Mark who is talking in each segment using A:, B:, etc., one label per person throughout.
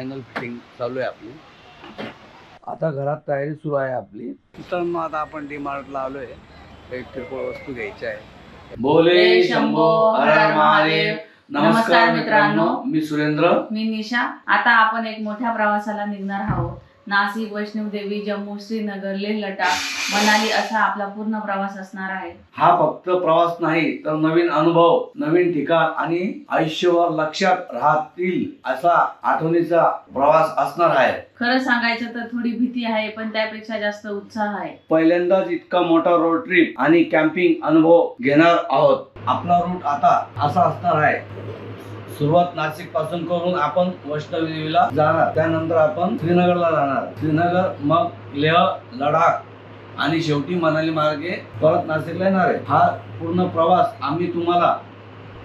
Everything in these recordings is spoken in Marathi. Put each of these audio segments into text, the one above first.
A: फायनल फिटिंग चालू आहे आपली. आता घरात तयारी सुरू आहे आपली. मित्रांनो, आता आपण डी-मार्टला आलोय. काही किरकोळ वस्तू घ्यायच्या आहे.
B: बोले शंभो हर हर महादेव. नमस्कार मित्रांनो,
A: मी सुरेंद्र.
B: मी निशा. आता आपण एक मोठ्या प्रवासाला निघणार आहोत. नाशिक, वैष्णोदेवी, जम्मू, श्रीनगर, लेह लडाख, मनाली असा आपला पूर्ण प्रवास असणार आहे.
A: हा फक्त प्रवास नाही तर नवीन अनुभव, नवीन ठिकाण आणि आयुष्यभर लक्षात राहतील असा आठवणीचा प्रवास असणार आहे.
B: खरं सांगायचं तर थोडी भीती आहे, पण त्यापेक्षा जास्त उत्साह आहे.
A: पहिल्यांदाच इतका मोठा रोड ट्रिप आणि कॅम्पिंग अनुभव घेणार आहोत. आपला रूट आता असा असणार आहे. सुरुवात नाशिक पासून करून आपण वैष्णोदेवीला जाणार, त्यानंतर आपण श्रीनगरला जाणार, श्रीनगर मग लेह लडाख आणि शेवटी मनाली मार्गे परत नाशिकला येणार आहे. हा पूर्ण प्रवास आम्ही तुम्हाला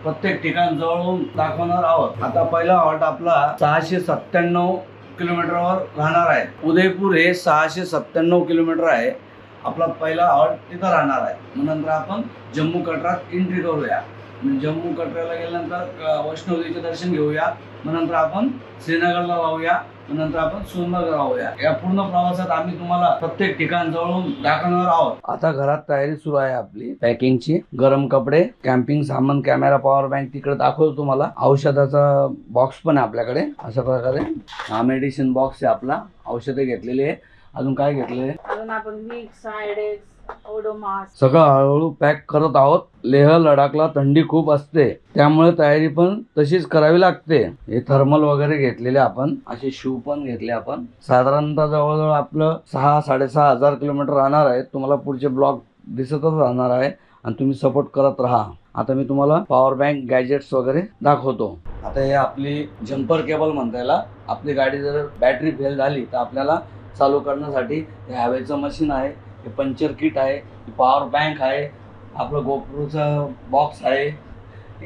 A: प्रत्येक ठिकाण जवळून दाखवणार आहोत. आता पहिला हॉल्ट आपला 697 किलोमीटरवर राहणार आहे. उदयपूर हे 697 किलोमीटर आहे. आपला पहिला हॉल्ट तिथं राहणार आहे. मग नंतर आपण जम्मू कटरात एंट्री करूया. जम्मू कटराला गेल्यानंतर वैष्णोदेवीचे दर्शन घेऊया. मग नंतर आपण श्रीनगरला जाऊया. मग नंतर आपण सोनमर्ग राहूया. या पूर्ण प्रवासात आम्ही तुम्हाला प्रत्येक ठिकाण जवळून दाखवणार आहोत. आता घरात तयारी सुरू आहे आपली पॅकिंगची. गरम कपडे, कॅम्पिंग सामान, कॅमेरा, पॉवर बँक तिकडे दाखवतो तुम्हाला. औषधाचा बॉक्स पण आहे आपल्याकडे. अशा प्रकारे हा मेडिसिन बॉक्स आहे आपला. औषधे घेतलेली आहे. अजून काय घेतलंय?
B: अजून आपण विक्स, सायडेक्स, ओडोमॉस
A: सगळं हळूहळू पॅक करत आहोत. लेह लडाखला थंडी खूप असते, त्यामुळे तयारी पण तशीच करावी लागते. हे थर्मल वगैरे घेतलेले आपण. असे शू पण घेतले आपण. साधारणतः जवळजवळ आपलं 6-6.5 हजार किलोमीटर राहणार आहे. तुम्हाला पुढचे ब्लॉग दिसतच राहणार आहे आणि तुम्ही सपोर्ट करत राहा. आता मी तुम्हाला पॉवर बँक, गॅजेट्स वगैरे दाखवतो. आता हे आपली जम्पर केबल म्हणता याला. आपली गाडी जर बॅटरी फेल झाली तर आपल्याला चालू करण्यासाठी हे हवेचं मशीन आहे, हे पंचर किट आहे, ही पॉवर बँक आहे, आपलं गोप्रोचा बॉक्स आहे,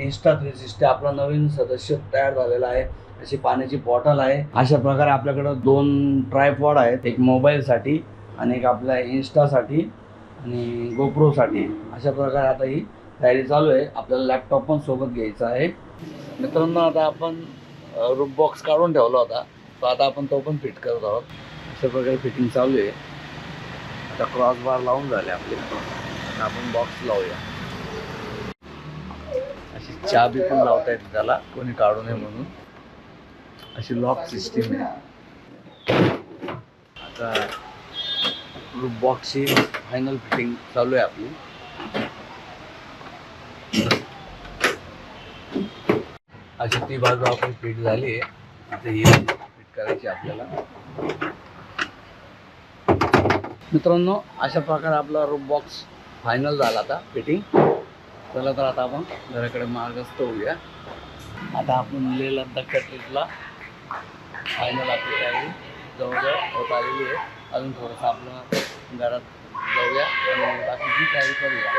A: Insta360 आपला नवीन सदस्य तयार झालेला आहे, अशी पाण्याची बॉटल आहे. अशा प्रकारे आपल्याकडं 2 ट्रायपॉड आहेत, एक मोबाईलसाठी आणि एक आपल्या इन्स्टासाठी आणि गोप्रोसाठी. अशा प्रकारे आता ही तयारी चालू आहे. आपल्याला लॅपटॉप पण सोबत घ्यायचा आहे. मित्रांनो, आता आपण रूफ बॉक्स काढून ठेवला होता, तो आता आपण तो पण फिट करत आहोत. अशा प्रकारे फिटिंग चालू आहे. आता क्रॉस बार लावून झाले आपले. आता आपण बॉक्स लावूया. अशी चाबी पण लावता येते त्याला, कोणी काढू नये म्हणून. अशी लॉक सिस्टीम आहे. आता रूफ बॉक्सची फायनल फिटिंग चालू आहे आपली. अशी ती बाजू आपली फिट झाली आहे. आता ही फिट करायची आपल्याला. मित्रांनो, अशा प्रकारे आपला रूफ बॉक्स फायनल झाला आता फिटिंग. चला तर आता आपण घराकडे मार्गस्थ होऊया. आता आपण लेह लडाखच्या ट्रिपला फायनल आपली तयारी जवळजवळ होत आलेली आहे. अजून थोडंसं आपलं घरात जाऊया आणि बाकीची तयारी करूया.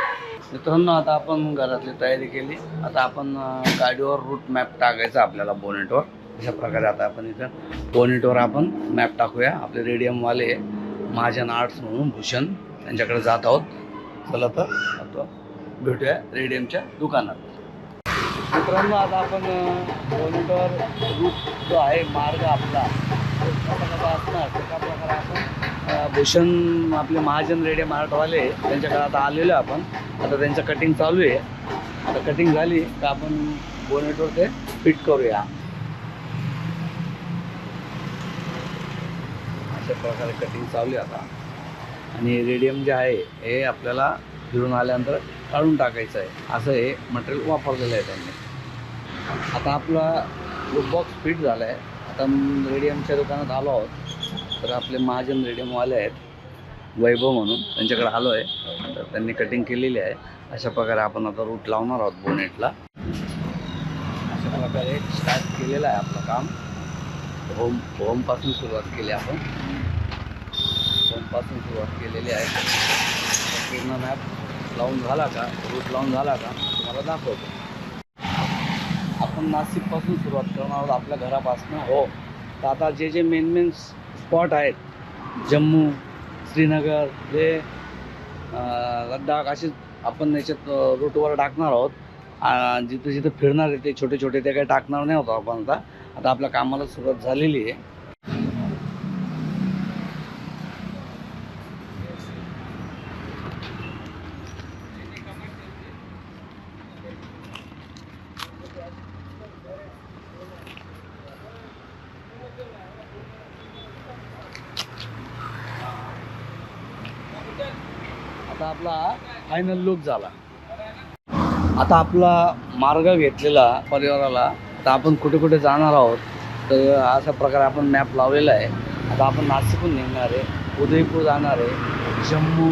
A: मित्रांनो, आता आपण घरातली तयारी केली. आता आपण गाडीवर रूट मॅप टाकायचा आपल्याला बोनेटवर. अशा प्रकारे आता आपण इथं बोनेटवर आपण मॅप टाकूया. आपले रेडियमवाले महाजन आर्ट्स म्हणून भूषण त्यांच्याकडे जात आहोत. चला तर आता भेटूया रेडियमच्या दुकानात. मित्रांनो, आता आपण बोनेटवर रूट जो आहे, मार्ग आपला कसा असणार त्या प्रकारे आपण भूषण आपले महाजन रेडियम आर्टवाले त्यांच्याकडे आता आलेलो आहे आपण. आता त्यांचं कटिंग चालू आहे. आता कटिंग झाली का आपण बोनेटवर ते फिट करूया. अशा प्रकारे कटिंग चालू आहे आता. आणि रेडियम जे आहे हे आपल्याला फिरून आल्यानंतर काढून टाकायचं आहे. असं हे मटेरियल वापरलेलं आहे त्यांनी. आता आपला रूफ बॉक्स फिट झाला आहे. आता रेडियमच्या दुकानात आलो आहोत. तर आपले महाजन रेडियमवाले आहेत, वैभव म्हणून, त्यांच्याकडे आलो आहे. तर त्यांनी कटिंग केलेली आहे. अशा प्रकारे आपण आता रूट लावणार आहोत बोनेटला. अशा प्रकारे स्टार्ट केलेलं आहे आपलं काम. होमपासून सुरुवात केली आपण. होमपासून सुरुवात केलेली आहे. पूर्ण मॅप लावून झाला का, रूट लावून झाला का तुम्हाला दाखवतो. आपण नाशिकपासून सुरुवात करणार आहोत आपल्या घरापासून. हो, तर आता जे मेन स्पॉट आहेत, जम्मू, श्रीनगर, लेह, लडाख, असे आपण याच्यात रूटवर टाकणार आहोत. जिथं जिथं फिरणार आहे ते छोटे छोटे ते काही टाकणार नाही होतं आपण आता. आता आपल्या कामाला सुरुवात झालेली आहे. आता आपला फायनल लुक झाला. आता आपला मार्ग घेतलेला परिवाराला आता आपण कुठे कुठे जाणार आहोत तर अशा प्रकारे आपण मॅप लावलेला आहे. आता आपण नाशिकहून निघणार आहे, उदयपूर जाणार आहे, जम्मू,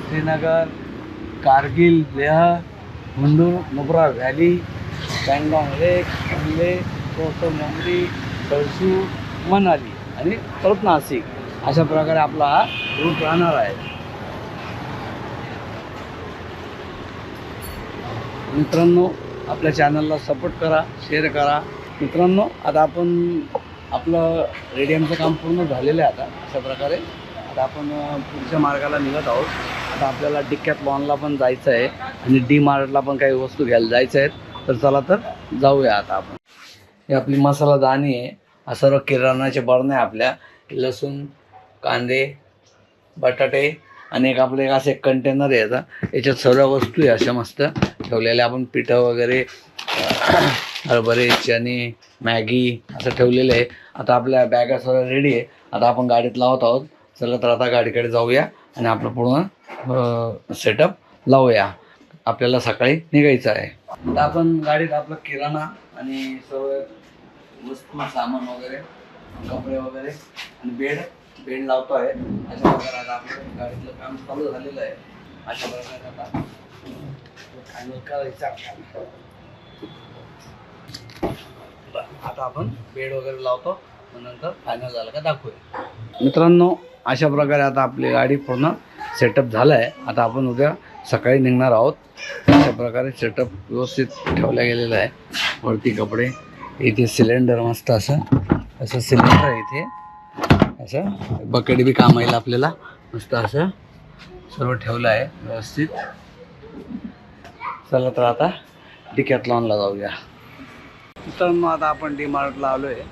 A: श्रीनगर, कारगिल, लेह, मुंडूर, नुब्रा व्हॅली, पँगॉन्ग लेक, शिमले, कोसो मुंबई, कळसू, मनाली आणि परत नाशिक. अशा प्रकारे आपला हा रूट राहणार आहे. मित्रांनो, आपल्या चॅनलला सपोर्ट करा, शेअर करा. मित्रांनो, आता आपण आपलं रेडियमचं काम पूर्ण झालेलं आहे. आता अशा प्रकारे आता आपण पुढच्या मार्गाला निघत आहोत. आता आपल्याला डिकॅथलॉनला पण जायचं आहे आणि डी मार्टला पण काही वस्तू घ्यायला जायचं आहेत. तर चला तर जाऊया. आता आपण ही आपली मसाला दाणी आहे, हा सर्व किराणाचे बरणे आपल्या, लसूण, कांदे, बटाटे आणि एक आपलं एक असं एक कंटेनर आहे. आता याच्यात सर्व वस्तू आहे अशा मस्त ठेवलेल्या. आपण पिठं वगैरे, हरभरे, चणे, मॅगी असं ठेवलेलं आहे. आता आपल्या बॅगा सर्व रेडी आहे. आता आपण गाडीत लावत आहोत. चला तर आता गाडीकडे जाऊया आणि आपलं पूर्ण सेटअप लावूया. आपल्याला सकाळी निघायचं आहे. आता आपण गाडीत आपलं किराणा आणि सर्व वस्तू, सामान वगैरे, कपडे वगैरे आणि बेड लावतो आहे. अशा प्रकारे आता आपलं गाडीतलं काम चालू झालेलं आहे. अशा प्रकारे आता फायनल करायचं आपल्याला. आता आपण बेड वगैरे लावतो, नंतर फायनल झालं का दाखवूया. मित्रांनो, अशा प्रकारे आता आपली गाडी पूर्ण सेटअप झाला आहे. आता आपण उद्या सकाळी निघणार आहोत. अशा प्रकारे सेटअप व्यवस्थित ठेवला गेलेला आहे. वरती कपडे, इथे सिलेंडर मस्त असं सिलेंडर आहे. इथे असं बकेट बी काम येईल आपल्याला. मस्त असं सर्व ठेवलं आहे व्यवस्थित. चला तर आता डिकॅथलॉनला जाऊया. मित्रांनो, आता आपण डी मार्टला आलो आहे.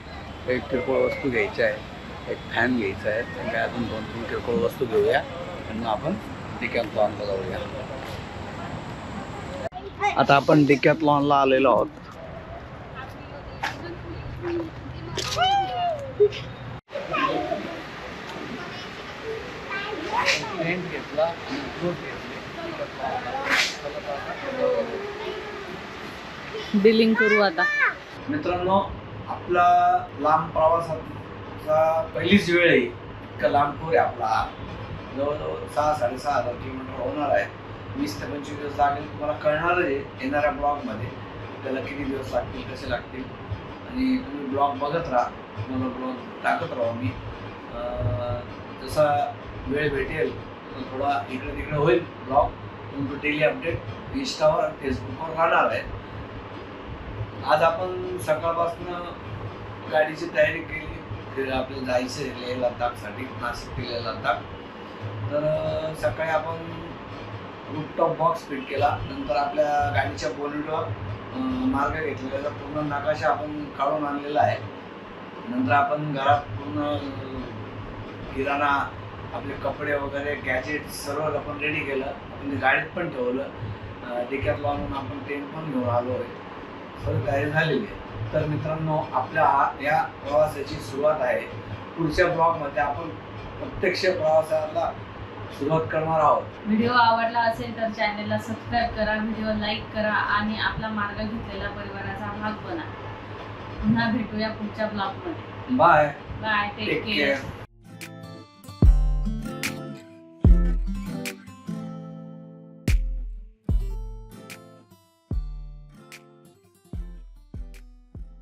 A: एक किरकोळ वस्तू घ्यायची आहे, एक फॅन घ्यायचा आहे, काय अजून 2-3 किरकोळ वस्तू घेऊया आणि मग आपण डिकॅथलॉनला जाऊया. आता आपण डिकॅथलॉनला आलेलो आहोत. टेंट घेतला आणि फ्रूट घेतले.
B: बिलिंग करू आता.
A: मित्रांनो, आपला लांब प्रवासाचा पहिलीच वेळ आहे. इतका लांब टूर आहे आपला. जवळजवळ 6-6.5 किलोमीटर होणार आहे. 20 ते 25 दिवस लागेल. तुम्हाला कळणारच आहे येणाऱ्या ब्लॉगमध्ये त्याला किती दिवस लागतील, कसे लागतील. आणि तुम्ही ब्लॉग बघत राहा, तुम्हाला ब्लॉग टाकत राहा. मी जसा वेळ भेटेल थोडा इकडे तिकडे होईल ब्लॉग. तुमचं डेली अपडेट इंस्टावर आणि फेसबुकवर राहणार आहे. आज आपण सकाळपासून गाडीची तयारी केली. आपल्याला जायचं आहे लेह लडाखसाठी, नाशिक ते लेह लडाख. तर सकाळी आपण रूफटॉप बॉक्स फिट केला. नंतर आपल्या गाडीच्या बोनेटवर मार्ग घेतलेला पूर्ण नकाशा आपण काढून आणलेला आहे. नंतर आपण घरात पूर्ण किराणा, आपले कपडे वगैरे, गॅजेट सर्व आपण रेडी केलं. आपण गाडीत पण ठेवलं. डिकॅथलॉनहून आपण टेंट पण घेऊन आलो आहे. सर्व तयारी झालेली आहे. तर मित्रांनो, आपल्या या प्रवासाची सुरुवात आहे. पुढच्या ब्लॉगमध्ये आपण प्रत्यक्ष प्रवासाला सुरुवात करणार आहोत.
B: व्हिडिओ आवडला असेल तर चॅनलला सबस्क्राईब करा, व्हिडिओ लाईक करा आणि आपला मार्ग घेतलेला परिवाराचा भाग बना. पुन्हा भेटूया पुढच्या ब्लॉगमध्ये.
A: बाय.
B: Take care.